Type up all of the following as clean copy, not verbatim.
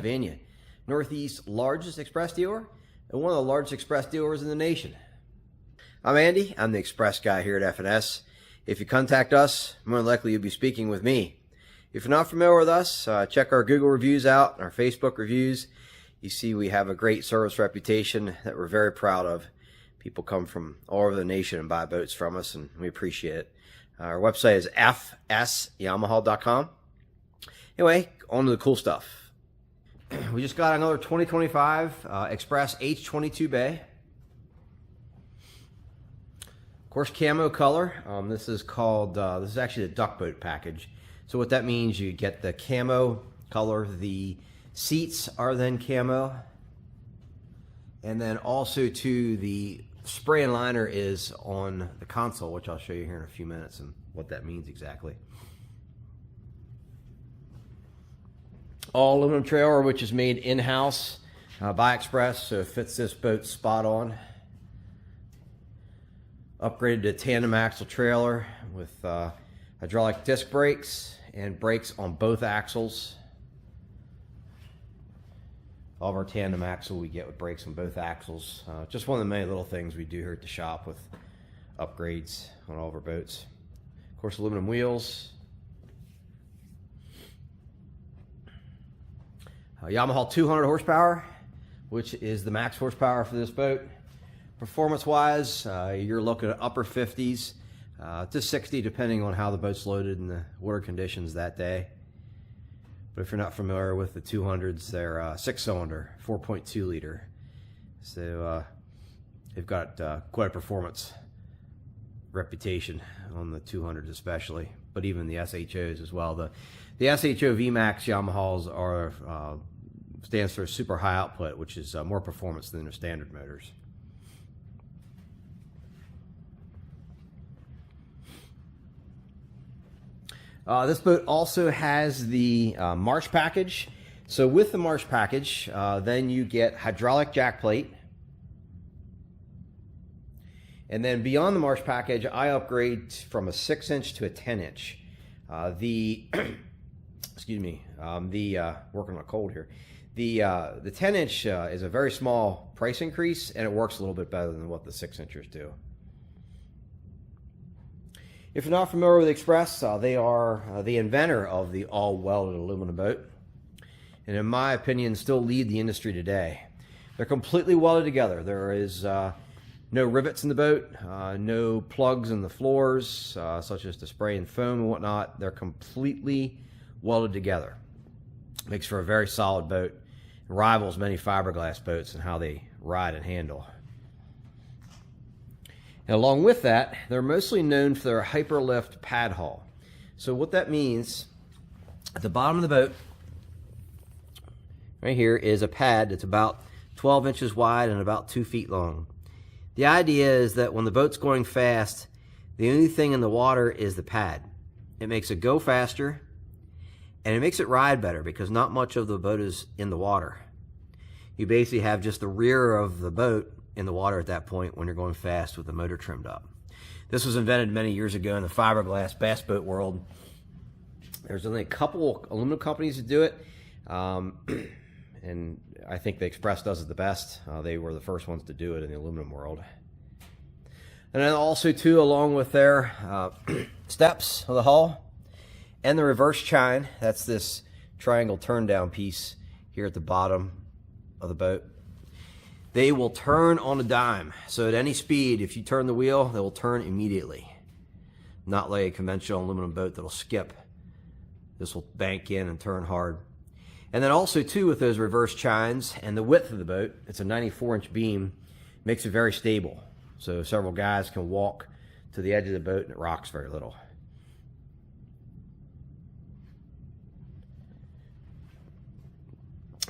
Pennsylvania, Northeast's largest Express dealer and one of the largest Express dealers in the nation. I'm Andy. I'm the Express guy here at F&S. If you contact us, more than likely you'll be speaking with me. If you're not familiar with us, check our Google reviews out, our Facebook reviews. You see we have a great service reputation that we're very proud of. People come from all over the nation and buy boats from us, and we appreciate it. Our website is F&SYamaha.com. Anyway, on to the cool stuff. We just got another 2025 Express H22 bay. Of course, camo color. This is called, this is actually the duck boat package. So what that means, you get the camo color, the seats are then camo, and then also too the spray and liner is on the console, which I'll show you here in a few minutes and what that means exactly. All aluminum trailer, which is made in-house by Xpress, so it fits this boat spot on. Upgraded to tandem axle trailer with hydraulic disc brakes and brakes on both axles. All of our tandem axle we get with brakes on both axles. Just one of the many little things we do here at the shop with upgrades on all of our boats. Of course, aluminum wheels. Yamaha 200 horsepower, which is the max horsepower for this boat. Performance-wise, you're looking at upper 50s to 60, depending on how the boat's loaded and the water conditions that day. But if you're not familiar with the 200s, they're 6-cylinder, 4.2 liter. So they've got quite a performance reputation on the 200s especially, but even the SHOs as well. The SHO Vmax Yamahas are stands for super high output, which is more performance than their standard motors. This boat also has the Marsh package. So with the Marsh package, then you get hydraulic jack plate. And then beyond the Marsh package, I upgrade from a 6-inch to a 10-inch. Excuse me, working on a cold here. The 10-inch is a very small price increase, and it works a little bit better than what the 6-inchers do. If you're not familiar with Express, they are the inventor of the all-welded aluminum boat, and in my opinion still lead the industry today. They're completely welded together. There is no rivets in the boat, no plugs in the floors, such as to spray and foam and whatnot. They're completely welded together. Makes for a very solid boat. It rivals many fiberglass boats in how they ride and handle. And along with that, they're mostly known for their hyperlift pad hull. So what that means, at the bottom of the boat, right here, is a pad that's about 12 inches wide and about 2 feet long. The idea is that when the boat's going fast, the only thing in the water is the pad. It makes it go faster, and it makes it ride better because not much of the boat is in the water. You basically have just the rear of the boat in the water at that point when you're going fast with the motor trimmed up. This was invented many years ago in the fiberglass bass boat world. There's only a couple aluminum companies that do it, and I think the Express does it the best. They were the first ones to do it in the aluminum world. And then also too, along with their steps of the hull and the reverse chine, that's this triangle turn down piece here at the bottom of the boat. They will turn on a dime. So at any speed, if you turn the wheel, they will turn immediately. Not like a conventional aluminum boat that'll skip. This will bank in and turn hard. And then also too, with those reverse chines and the width of the boat, it's a 94-inch beam, makes it very stable. So several guys can walk to the edge of the boat and it rocks very little.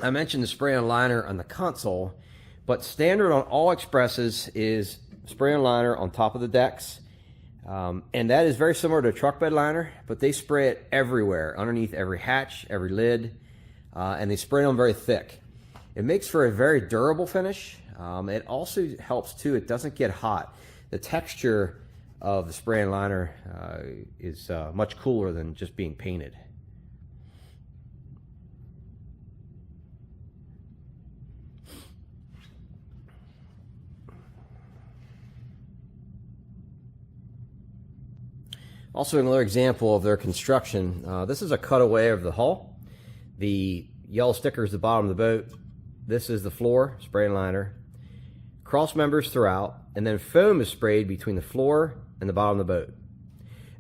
I mentioned the spray and liner on the console, but standard on all Expresses is spray and liner on top of the decks. And that is very similar to a truck bed liner, but they spray it everywhere, underneath every hatch, every lid, and they spray them very thick. It makes for a very durable finish. It also helps too, it doesn't get hot. The texture of the spray and liner is much cooler than just being painted. Also, another example of their construction. This is a cutaway of the hull. The yellow sticker is the bottom of the boat. This is the floor, spray and liner. Cross members throughout, and then foam is sprayed between the floor and the bottom of the boat.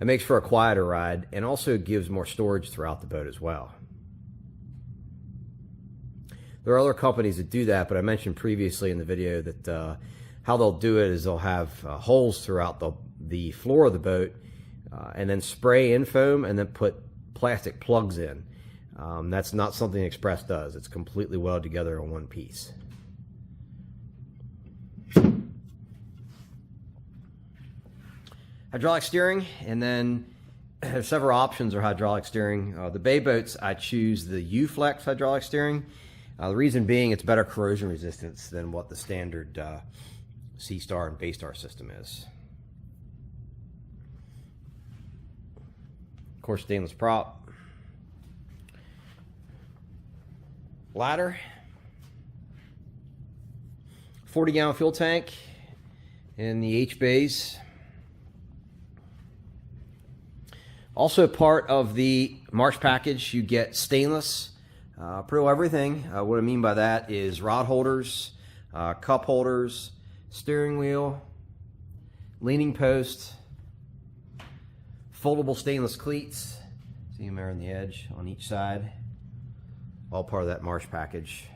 It makes for a quieter ride and also gives more storage throughout the boat as well. There are other companies that do that, but I mentioned previously in the video that how they'll do it is they'll have holes throughout the floor of the boat and then spray in foam and then put plastic plugs in. That's not something Xpress does. It's completely welded together in one piece. Hydraulic steering, and then there's several options of hydraulic steering. The bay boats, I choose the U-Flex hydraulic steering. The reason being it's better corrosion resistance than what the standard C-Star and Baystar system is. Of course, stainless prop. Ladder. 40-gallon fuel tank in the H-bays. Also part of the Marsh package, you get stainless, pretty well everything. What I mean by that is rod holders, cup holders, steering wheel, leaning post, foldable stainless cleats. See them there on the edge on each side. All part of that Marsh package.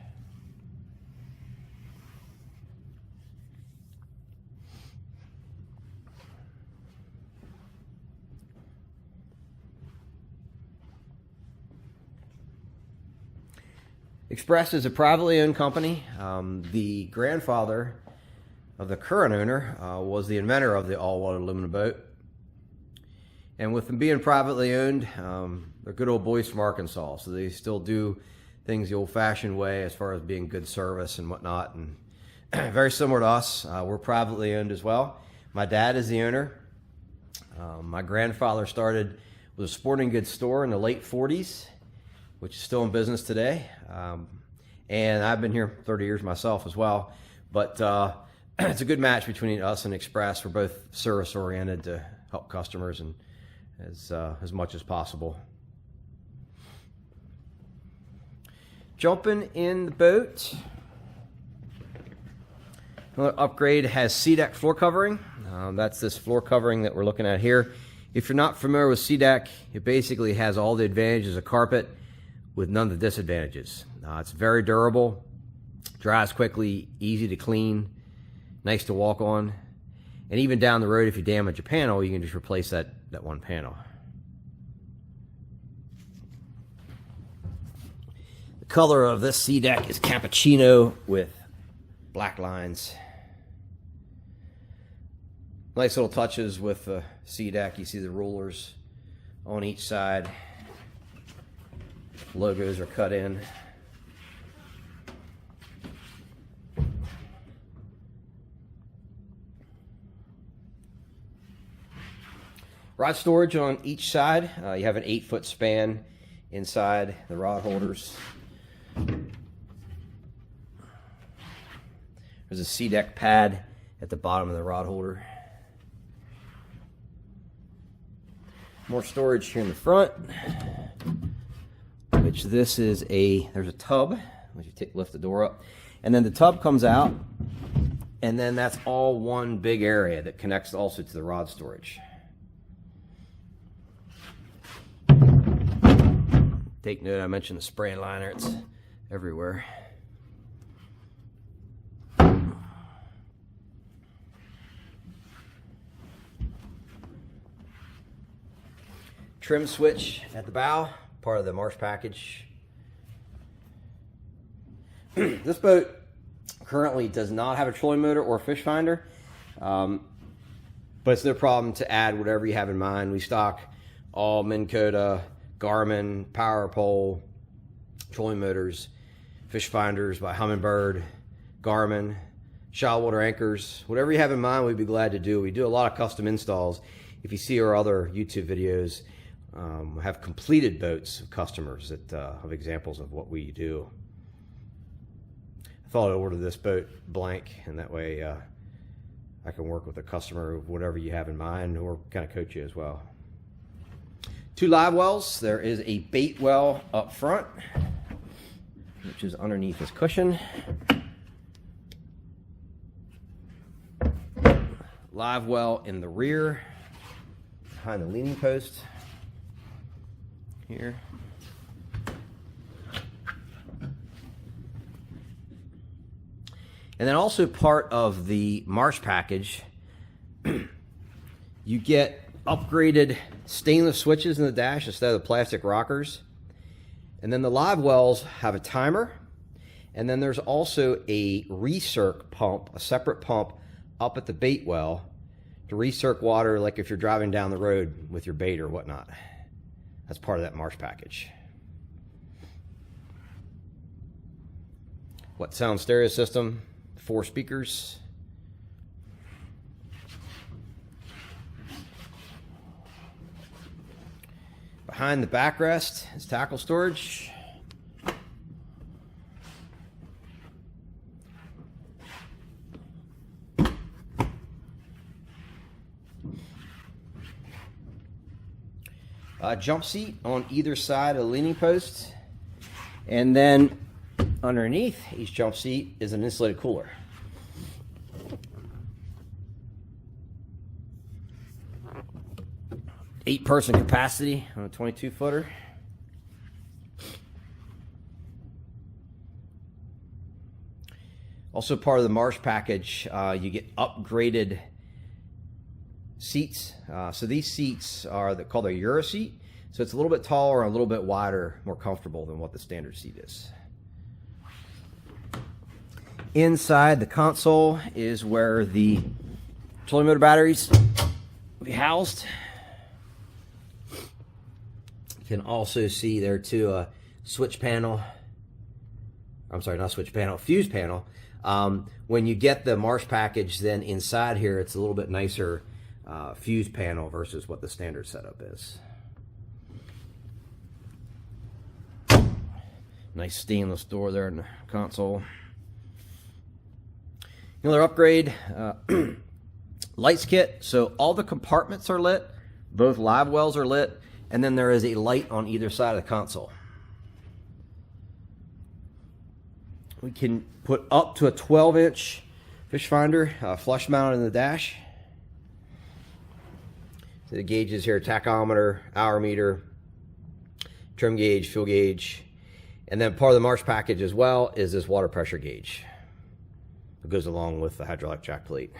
Xpress is a privately owned company. The grandfather of the current owner was the inventor of the all-welded aluminum boat. And with them being privately owned, they're good old boys from Arkansas, so they still do things the old-fashioned way as far as being good service and whatnot. And very similar to us, we're privately owned as well. My dad is the owner. My grandfather started with a sporting goods store in the late 40s, which is still in business today. And I've been here 30 years myself as well. But it's a good match between us and Xpress. We're both service-oriented to help customers and as much as possible. Jumping in the boat. Another upgrade has SeaDek floor covering. That's this floor covering that we're looking at here. If you're not familiar with SeaDek, it basically has all the advantages of carpet with none of the disadvantages. It's very durable, dries quickly, easy to clean, nice to walk on. And even down the road, if you damage a panel, you can just replace that one panel. The color of this SeaDek is cappuccino with black lines. Nice little touches with the SeaDek. You see the rulers on each side. Logos are cut in. Rod storage on each side. You have an 8-foot span inside the rod holders. There's a SeaDek pad at the bottom of the rod holder. More storage here in the front. Which this is there's a tub, which you lift the door up, and then the tub comes out, and then that's all one big area that connects also to the rod storage. Take note, I mentioned the spray and liner, it's everywhere. Trim switch at the bow. Part of the Marsh package. This boat currently does not have a trolling motor or a fish finder, but it's no problem to add whatever you have in mind. We stock all Minnkota, Garmin, Power Pole, trolling motors, fish finders by Humminbird, Garmin, shallow water anchors. Whatever you have in mind, we'd be glad to do. We do a lot of custom installs. If you see our other YouTube videos, we have completed boats of customers that have examples of what we do. I thought I'd order this boat blank, and that way I can work with a customer of whatever you have in mind, or kind of coach you as well. 2 live wells. There is a bait well up front, which is underneath this cushion. Live well in the rear, behind the leaning post here. And then also part of the Marsh package, you get upgraded stainless switches in the dash instead of the plastic rockers. And then the live wells have a timer. And then there's also a recirc pump, a separate pump up at the bait well to recirc water, like if you're driving down the road with your bait or whatnot. That's part of that Marsh package. What sound stereo system? 4 speakers. Behind the backrest is tackle storage. Jump seat on either side of the leaning post, and then underneath each jump seat is an insulated cooler. 8-person capacity on a 22-footer. Also part of the Marsh package, you get upgraded seats. So these seats are called a Euro seat. So it's a little bit taller, a little bit wider, more comfortable than what the standard seat is. Inside the console is where the trolling motor batteries will be housed. You can also see there too a switch panel. I'm sorry, not switch panel, fuse panel. When you get the Marsh package, then inside here it's a little bit nicer fuse panel versus what the standard setup is. Nice stainless door there in the console. Another upgrade, lights kit. So all the compartments are lit, both live wells are lit, and then there is a light on either side of the console. We can put up to a 12-inch fish finder, flush mounted in the dash. So the gauges here, tachometer, hour meter, trim gauge, fuel gauge. And then part of the Marsh package as well is this water pressure gauge. It goes along with the hydraulic jack plate.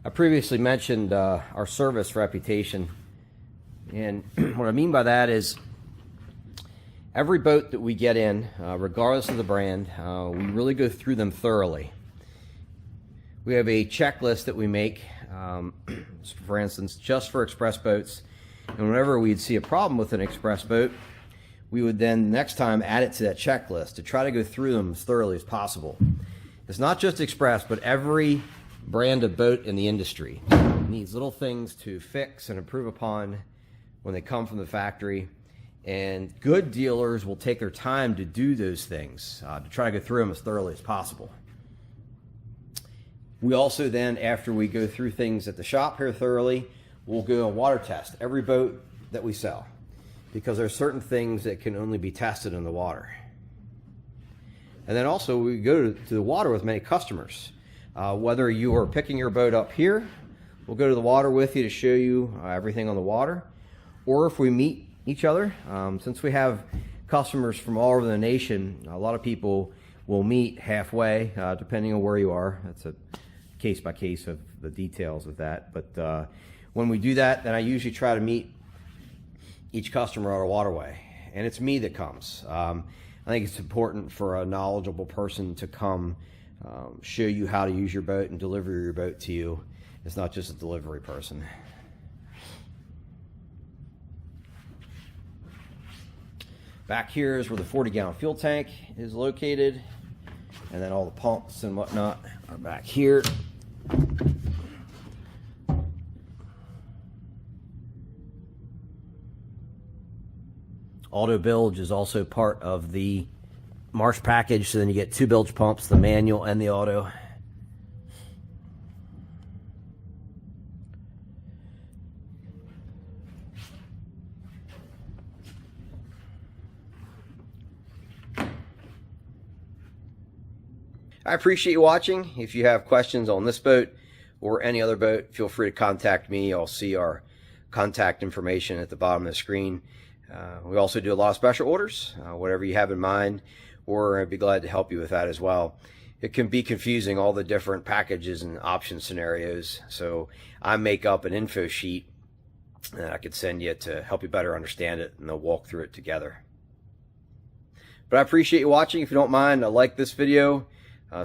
I previously mentioned our service reputation, and what I mean by that is every boat that we get in, regardless of the brand, we really go through them thoroughly. We have a checklist that we make, for instance, just for Express boats, and whenever we'd see a problem with an Express boat, we would then next time add it to that checklist to try to go through them as thoroughly as possible. It's not just Express, but every brand of boat in the industry needs little things to fix and improve upon when they come from the factory, and good dealers will take their time to do those things, to try to go through them as thoroughly as possible. We also then, after we go through things at the shop here thoroughly, we'll go and water test every boat that we sell, because there are certain things that can only be tested in the water. And then also we go to the water with many customers. Whether you are picking your boat up here, we'll go to the water with you to show you everything on the water. Or if we meet each other, since we have customers from all over the nation, a lot of people will meet halfway, depending on where you are. That's a case by case of the details of that. But when we do that, then I usually try to meet each customer on a waterway. And it's me that comes. I think it's important for a knowledgeable person to come show you how to use your boat and deliver your boat to you. It's not just a delivery person. Back here is where the 40-gallon fuel tank is located, and then all the pumps and whatnot are back here. Auto bilge is also part of the Marsh package, so then you get 2 bilge pumps, the manual and the auto. I appreciate you watching. If you have questions on this boat or any other boat, feel free to contact me. You'll see our contact information at the bottom of the screen. We also do a lot of special orders. Whatever you have in mind, I'd be glad to help you with that as well. It can be confusing, all the different packages and option scenarios. So I make up an info sheet that I could send you to help you better understand it, and they'll walk through it together. But I appreciate you watching. If you don't mind, like this video.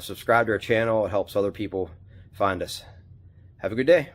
Subscribe to our channel. It helps other people find us. Have a good day.